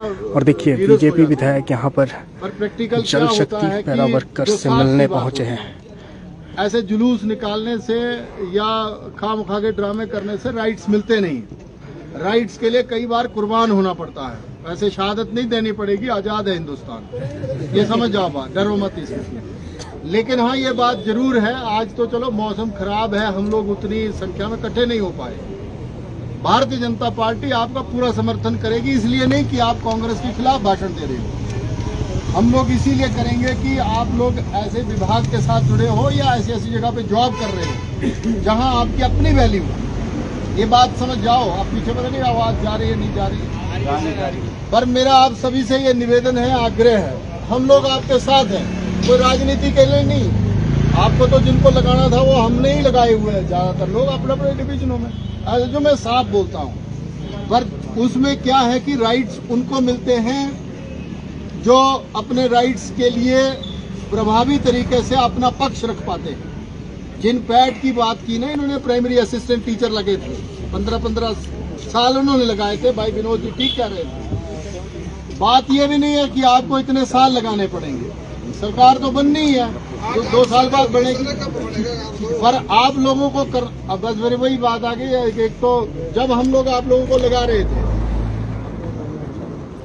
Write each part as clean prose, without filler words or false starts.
और देखिए बीजेपी विधायक यहाँ पर जल शक्ति पैरा वर्कर्स से मिलने पहुंचे हैं। ऐसे जुलूस निकालने से या खामखा के ड्रामे करने से राइट्स मिलते नहीं। राइट्स के लिए कई बार कुर्बान होना पड़ता है। वैसे शहादत नहीं देनी पड़ेगी, आजाद है हिंदुस्तान, ये समझ जाओ बात, डरो मत इसमें। लेकिन हाँ, ये बात जरूर है, आज तो चलो मौसम खराब है, हम लोग उतनी संख्या में इकट्ठे नहीं हो पाए। भारतीय जनता पार्टी आपका पूरा समर्थन करेगी, इसलिए नहीं कि आप कांग्रेस के खिलाफ भाषण दे रहे हो। हम लोग इसीलिए करेंगे कि आप लोग ऐसे विभाग के साथ जुड़े हो या ऐसी ऐसी जगह पे जॉब कर रहे हो जहां आपकी अपनी वैल्यू है। ये बात समझ जाओ। आप पीछे पता नहीं आवाज जा रही है, नहीं जा रही, पर मेरा आप सभी से ये निवेदन है, आग्रह है, हम लोग आपके साथ हैं, कोई राजनीति के लिए नहीं। आपको तो जिनको लगाना था वो हमने ही लगाए हुए हैं, ज्यादातर लोग अपने अपने डिविजनों में, जो मैं साफ बोलता हूँ। पर उसमें क्या है कि राइट्स उनको मिलते हैं जो अपने राइट्स के लिए प्रभावी तरीके से अपना पक्ष रख पाते हैं। जिन पैड की बात की ना, इन्होंने प्राइमरी असिस्टेंट टीचर लगे थे, 15-15 साल उन्होंने लगाए थे। भाई विनोद जी ठीक कह रहे थे। बात यह भी नहीं है कि आपको इतने साल लगाने पड़ेंगे, सरकार तो बननी ही है, तो 2 साल बाद बढ़ेगी। पर आप लोगों को अब बस मेरी वही बात आ गई है। एक तो जब हम लोग आप लोगों को लगा रहे थे,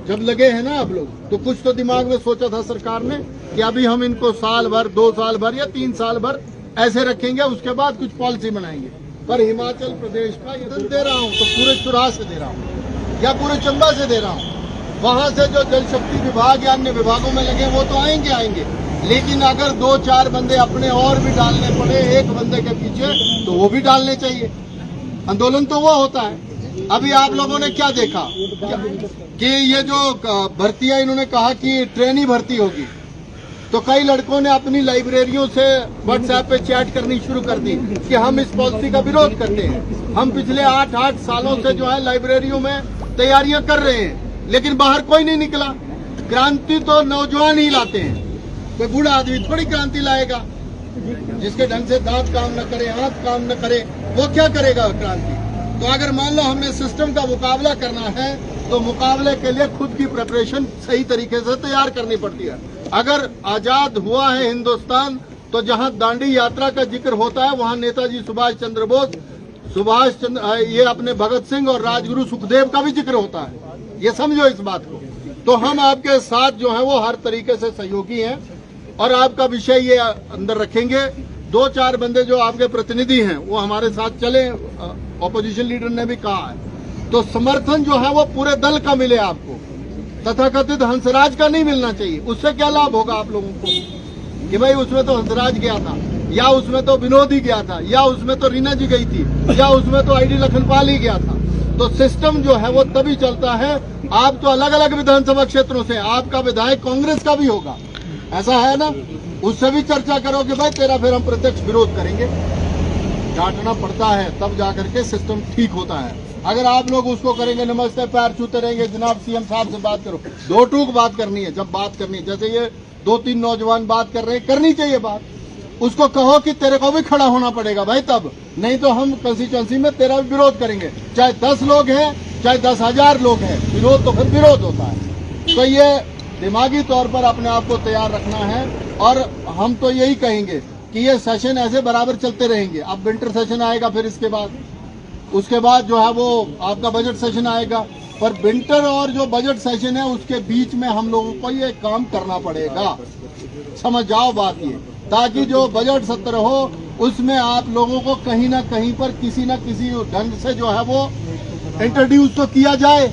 जब लगे हैं ना आप लोग, तो कुछ तो दिमाग में सोचा था सरकार ने कि अभी हम इनको साल भर, 2 साल भर या 3 साल भर ऐसे रखेंगे, उसके बाद कुछ पॉलिसी बनाएंगे। पर हिमाचल प्रदेश का ये दे रहा हूँ तो पूरे चुराह से दे रहा हूँ या पूरे चंबा से दे रहा हूँ। वहां से जो जल शक्ति विभाग या अन्य विभागों में लगे वो तो आएंगे, लेकिन अगर 2-4 बंदे अपने और भी डालने पड़े एक बंदे के पीछे, तो वो भी डालने चाहिए। आंदोलन तो वो होता है। अभी आप लोगों ने क्या देखा कि ये जो भर्तियां, इन्होंने कहा कि ट्रेनी भर्ती होगी, तो कई लड़कों ने अपनी लाइब्रेरियों से व्हाट्सएप पे चैट करनी शुरू कर दी कि हम इस पॉलिसी का विरोध करते हैं। हम पिछले 8 सालों से जो है लाइब्रेरियों में तैयारियां कर रहे हैं, लेकिन बाहर कोई नहीं निकला। क्रांति तो नौजवान ही लाते हैं, कोई बूढ़ा आदमी थोड़ी क्रांति लाएगा। जिसके ढंग से दांत काम न करे, हाथ काम न करे, वो क्या करेगा क्रांति। तो अगर मान लो हमने सिस्टम का मुकाबला करना है, तो मुकाबले के लिए खुद की प्रिपरेशन सही तरीके से तैयार करनी पड़ती है। अगर आजाद हुआ है हिंदुस्तान, तो जहां दांडी यात्रा का जिक्र होता है वहां नेताजी सुभाष चंद्र बोस, ये अपने भगत सिंह और राजगुरु सुखदेव का भी जिक्र होता है। ये समझो इस बात को। तो हम आपके साथ जो है वो हर तरीके से सहयोगी हैं और आपका विषय ये अंदर रखेंगे। 2-4 बंदे जो आपके प्रतिनिधि हैं वो हमारे साथ चले, ऑपोजिशन लीडर ने भी कहा है, तो समर्थन जो है वो पूरे दल का मिले आपको, तथाकथित हंसराज का नहीं मिलना चाहिए। उससे क्या लाभ होगा आप लोगों को कि भाई उसमें तो हंसराज गया था, या उसमें तो विनोद ही गया था, या उसमें तो रीना जी गई थी, या उसमें तो आईडी लखनपाल ही गया था। तो सिस्टम जो है वो तभी चलता है। आप तो अलग अलग विधानसभा क्षेत्रों से, आपका विधायक कांग्रेस का भी होगा, ऐसा है ना, उससे भी चर्चा करो कि भाई तेरा फिर हम प्रत्यक्ष विरोध करेंगे। डांटना पड़ता है, तब जाकर के सिस्टम ठीक होता है। अगर आप लोग उसको करेंगे, नमस्ते पैर छूते रहेंगे, जनाब सीएम साहब से बात करो, 2 टूक बात करनी है। जब बात करनी है, जैसे ये 2-3 नौजवान बात कर रहे हैं, करनी चाहिए बात। उसको कहो कि तेरे को भी खड़ा होना पड़ेगा भाई, तब नहीं तो हम कंस्टिट्यूएंसी में तेरा भी विरोध करेंगे। चाहे 10 लोग हैं, चाहे 10,000 लोग हैं, विरोध तो फिर विरोध होता है। तो ये दिमागी तौर पर अपने आप को तैयार रखना है। और हम तो यही कहेंगे कि ये सेशन ऐसे बराबर चलते रहेंगे। अब विंटर सेशन आएगा, फिर उसके बाद जो है वो आपका बजट सेशन आएगा। पर विंटर और जो बजट सेशन है उसके बीच में हम लोगों को ये काम करना पड़ेगा। समझ जाओ बात ये, ताकि जो बजट सत्र हो उसमें आप लोगों को कहीं ना कहीं पर किसी न किसी ढंग से जो है वो इंट्रोड्यूस तो किया जाए।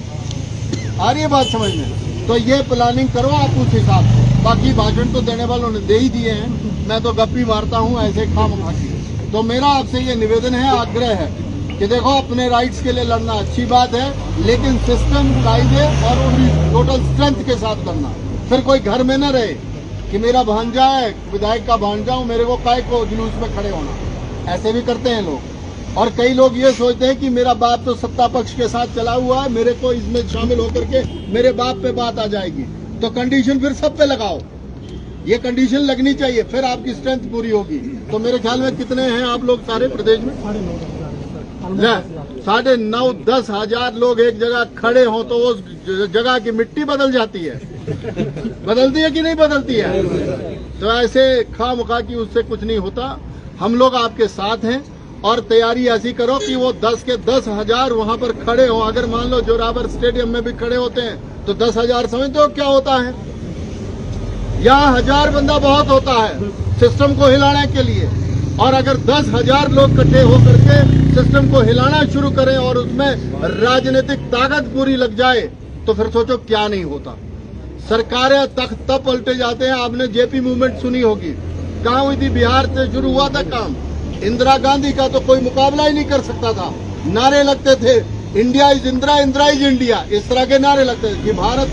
आ रही है बात समझ में? तो ये प्लानिंग करो आप उस हिसाब से। बाकी भाषण तो देने वालों ने दे ही दिए हैं, मैं तो गप्पी मारता हूँ ऐसे खामखा की। तो मेरा आपसे ये निवेदन है, आग्रह है कि देखो अपने राइट्स के लिए लड़ना अच्छी बात है, लेकिन सिस्टम, कायदे और उनकी टोटल स्ट्रेंथ के साथ करना। फिर कोई घर में न रहे कि मेरा भांजा है, विधायक का भांजा हूं, मेरे को काय को जुलूस में खड़े होना। ऐसे भी करते हैं लोग। और कई लोग ये सोचते हैं कि मेरा बाप तो सत्ता पक्ष के साथ चला हुआ है, मेरे को इसमें शामिल होकर के मेरे बाप पे बात आ जाएगी। तो कंडीशन फिर सब पे लगाओ, ये कंडीशन लगनी चाहिए, फिर आपकी स्ट्रेंथ पूरी होगी। तो मेरे ख्याल में कितने हैं आप लोग सारे प्रदेश में? 9,5-10 हजार लोग एक जगह खड़े हों तो उस जगह की मिट्टी बदल जाती है, बदलती है कि नहीं बदलती है? तो ऐसे खामखा की उससे कुछ नहीं होता। हम लोग आपके साथ हैं और तैयारी ऐसी करो कि वो 10 के 10 हजार वहां पर खड़े हो। अगर मान लो जोरावर स्टेडियम में भी खड़े होते हैं तो 10 हजार समझते हो क्या होता है? यहाँ 1000 बंदा बहुत होता है सिस्टम को हिलाने के लिए, और अगर 10 हजार लोग इकट्ठे होकर के सिस्टम को हिलाना शुरू करें और उसमें राजनीतिक ताकत पूरी लग जाए तो फिर सोचो क्या नहीं होता। सरकारें तख्त तब पलटे जाते हैं। आपने जेपी मूवमेंट सुनी होगी, कहाँ हुई थी? बिहार से शुरू हुआ था काम। इंदिरा गांधी का तो कोई मुकाबला ही नहीं कर सकता था। नारे लगते थे, India is Indira, Indira is India, इस तरह के नारे लगते थे कि भारत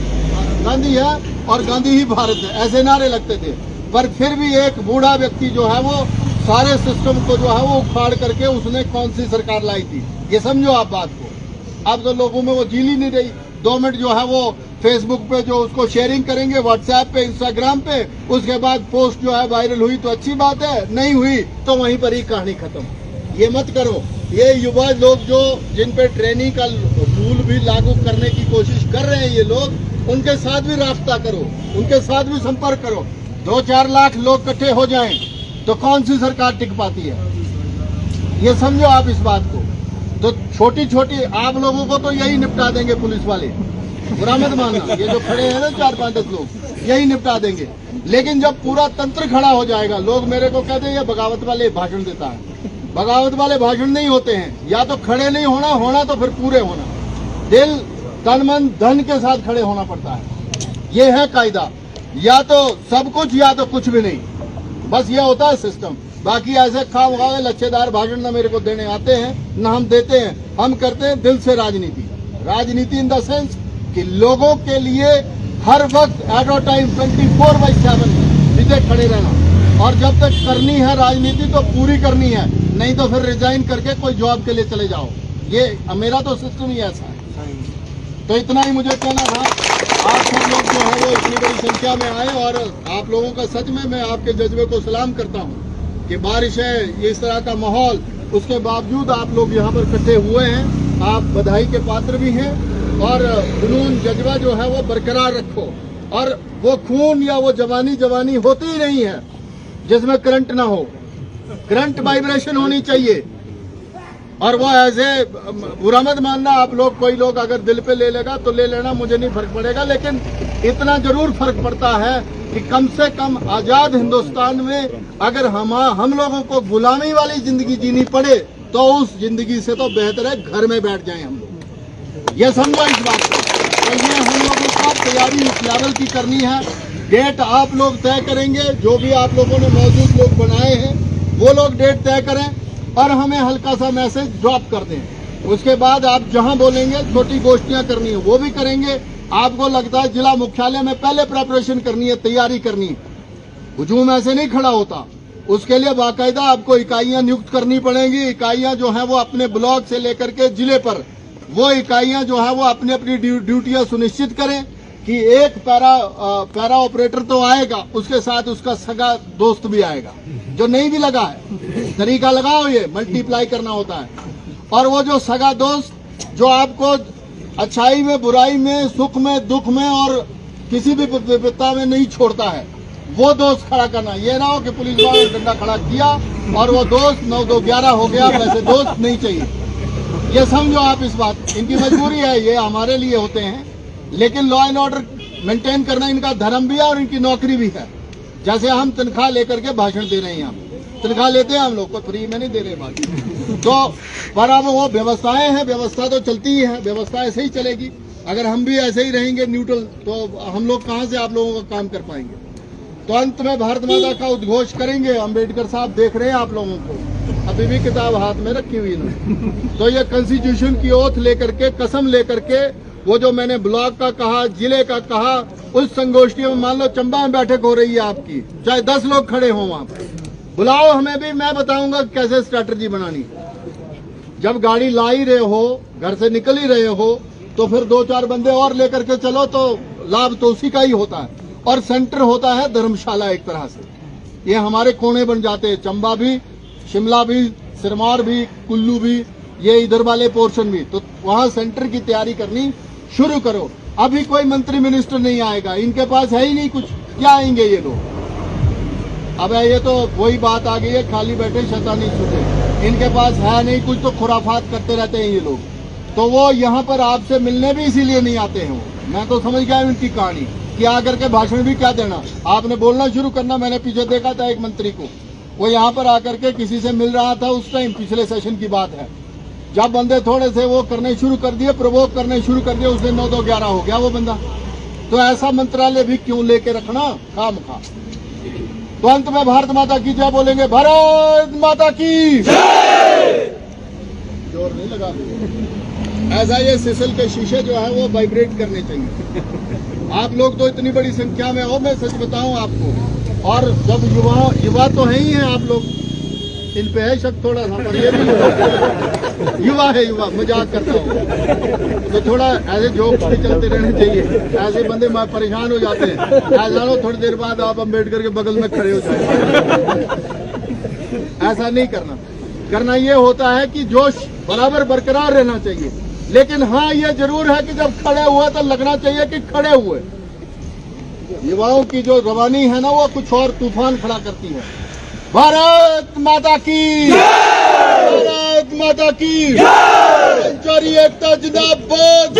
गांधी है और गांधी ही भारत है, ऐसे नारे लगते थे। पर फिर भी एक बूढ़ा व्यक्ति जो है वो सारे सिस्टम को जो है वो उखाड़ करके उसने कौन सी सरकार लाई थी, ये समझो आप बात को। अब तो लोगों में वो झील ही नहीं रही। 2 मिनट जो है वो फेसबुक पे जो उसको शेयरिंग करेंगे, व्हाट्सएप पे, इंस्टाग्राम पे, उसके बाद पोस्ट जो है वायरल हुई तो अच्छी बात है, नहीं हुई तो वहीं पर ही कहानी खत्म। ये मत करो। ये युवा लोग जो जिन पे ट्रेनिंग का रूल भी लागू करने की कोशिश कर रहे हैं ये लोग, उनके साथ भी रास्ता करो, उनके साथ भी संपर्क करो। 2-4 लाख लोग इकट्ठे हो जाएं तो कौन सी सरकार टिक पाती है? ये समझो आप इस बात को। तो छोटी छोटी आप लोगों को तो यही निपटा देंगे पुलिस वाले, बुरा मत मानना। ये जो खड़े हैं ना 4-5 लोग, यही निपटा देंगे। लेकिन जब पूरा तंत्र खड़ा हो जाएगा, लोग मेरे को कहते हैं ये बगावत वाले भाषण देता है। बगावत वाले भाषण नहीं होते हैं। या तो खड़े नहीं होना, होना तो फिर पूरे होना, दिल तन मन धन के साथ खड़े होना पड़ता है। ये है कायदा, या तो सब कुछ या तो कुछ भी नहीं, बस ये होता है सिस्टम। बाकी ऐसे खामखावे लच्छेदार भाषण ना मेरे को देने आते हैं ना हम देते हैं। हम करते हैं दिल से राजनीति। राजनीति इन द सेंस कि लोगों के लिए हर वक्त एट अ टाइम 24/7 सीधे खड़े रहना। और जब तक करनी है राजनीति तो पूरी करनी है, नहीं तो फिर रिजाइन करके कोई जॉब के लिए चले जाओ। ये मेरा तो सिस्टम ही ऐसा है। तो इतना ही मुझे कहना था। आप सब लोग जो है वो इतनी बड़ी संख्या में आए और आप लोगों का सच में मैं आपके जज्बे को सलाम करता हूँ कि बारिश है, इस तरह का माहौल, उसके बावजूद आप लोग यहाँ पर इकट्ठे हुए हैं। आप बधाई के पात्र भी हैं और जुनून जज्बा जो है वो बरकरार रखो। और वो खून या वो जवानी होती ही नहीं है जिसमें करंट ना हो। करंट वाइब्रेशन होनी चाहिए। और वो ऐसे बुरा मत मानना आप लोग, कोई लोग अगर दिल पे ले लेगा तो ले लेना, मुझे नहीं फर्क पड़ेगा। लेकिन इतना जरूर फर्क पड़ता है कि कम से कम आजाद हिंदुस्तान में अगर हम लोगों को गुलामी वाली जिंदगी जीनी पड़े तो उस जिंदगी से तो बेहतर है घर में बैठ जाएं हम लोग। ये समझो इस बात को। तो ये हम लोगों को तैयारी इस लेवल की करनी है। डेट आप लोग तय करेंगे, जो भी आप लोगों ने मौजूद लोग बनाए हैं वो लोग डेट तय करें और हमें हल्का सा मैसेज ड्रॉप कर दें। उसके बाद आप जहां बोलेंगे छोटी गोष्ठियां करनी है वो भी करेंगे। आपको लगता है जिला मुख्यालय में पहले प्रिपरेशन करनी है, तैयारी करनी है, हुजूम ऐसे नहीं खड़ा होता। उसके लिए बाकायदा आपको इकाइयां नियुक्त करनी पड़ेंगी। इकाइयां जो है वो अपने ब्लॉक से लेकर के जिले पर वो इकाइयां जो है वो अपनी अपनी ड्यूटियां सुनिश्चित करें कि एक पैरा ऑपरेटर तो आएगा, उसके साथ उसका सगा दोस्त भी आएगा जो नहीं भी लगा है। तरीका लगाओ, ये मल्टीप्लाई करना होता है। और वो जो सगा दोस्त जो आपको अच्छाई में, बुराई में, सुख में, दुख में और किसी भी विपत्ता में नहीं छोड़ता है, वो दोस्त खड़ा करना। ये ना हो कि पुलिस वाले ने डंडा खड़ा किया और वो दोस्त 9-2-11 हो गया, वैसे दोस्त नहीं चाहिए। ये समझो आप इस बात। इनकी मजबूरी है, ये हमारे लिए होते हैं, लेकिन लॉ एंड ऑर्डर मेंटेन करना इनका धर्म भी है और इनकी नौकरी भी है। जैसे हम तनख्वाह लेकर के भाषण दे रहे हैं, हम तनख्वाह लेते हैं, हम लोग को फ्री में नहीं दे रहे बाकी। तो पर अब वो व्यवस्थाएं हैं, व्यवस्था तो चलती ही है, व्यवस्था ऐसे ही चलेगी। अगर हम भी ऐसे ही रहेंगे न्यूट्रल तो हम लोग कहाँ से आप लोगों का काम कर पाएंगे। तो अंत में भारत माता का उद्घोष करेंगे। अम्बेडकर साहब देख रहे हैं आप लोगों को, अभी भी किताब हाथ में रखी हुई है। तो ये कॉन्स्टिट्यूशन की ओथ लेकर के, कसम लेकर के, वो जो मैंने ब्लॉक का कहा, जिले का कहा, उस संगोष्ठी में मान लो चंबा में बैठक हो रही है आपकी, चाहे 10 लोग खड़े हों वहां पर, बुलाओ हमें भी, मैं बताऊंगा कैसे स्ट्रैटेजी बनानी। जब गाड़ी ला ही रहे हो, घर से निकल ही रहे हो, तो फिर 2-4 बंदे और लेकर के चलो तो लाभ तो उसी का ही होता है। और सेंटर होता है धर्मशाला एक तरह से। ये हमारे कोने बन जाते हैं, चंबा भी, शिमला भी, सिरमौर भी, कुल्लू भी, ये इधर वाले पोर्शन भी, तो वहां सेंटर की तैयारी करनी शुरू करो। अभी कोई मंत्री मिनिस्टर नहीं आएगा, इनके पास है ही नहीं कुछ, क्या आएंगे ये लोग। अब ये तो वही बात आ गई है, खाली बैठे शैतानी छूटे, इनके पास है नहीं कुछ, तो खुराफात करते रहते हैं ये लोग। तो वो यहाँ पर आपसे मिलने भी इसीलिए नहीं आते हैं। मैं तो समझ गया उनकी कहानी कि आकर के भाषण भी क्या देना, आपने बोलना शुरू करना। मैंने पीछे देखा था एक मंत्री को, वो यहाँ पर आकर के किसी से मिल रहा था उस टाइम, पिछले सेशन की बात है, जब बंदे थोड़े से वो करने शुरू कर दिए, प्रवोक करने शुरू कर दिए, उस दिन 9-2-11 हो गया वो बंदा। तो ऐसा मंत्रालय भी क्यों लेके रखना खाम खा। तो अंत में भारत माता की जय बोलेंगे, भारत माता की जय। जोर नहीं लगा, ऐसा ये सिसल के शीशे जो है वो वाइब्रेट करने चाहिए। आप लोग तो इतनी बड़ी संख्या में हो, मैं सच बताऊं आपको, और जब युवा तो है ही हैं आप लोग, इन पे है शक थोड़ा सा, पर ये भी युवा है, युवा मजाक करता हूँ, तो थोड़ा ऐसे जोक्स भी चलते रहने चाहिए। ऐसे बंदे परेशान हो जाते हैं, ऐसा लो थोड़ी देर बाद आप अम्बेडकर के बगल में खड़े हो जाए। ऐसा नहीं करना। करना ये होता है कि जोश बराबर बरकरार रहना चाहिए, लेकिन हाँ ये जरूर है कि जब खड़े हुए तो लगना चाहिए कि खड़े हुए। युवाओं की जो रवानी है ना, वो कुछ और तूफान खड़ा करती है। भारत माता की, भारत माता की, संचारी एकता जिंदाबाद।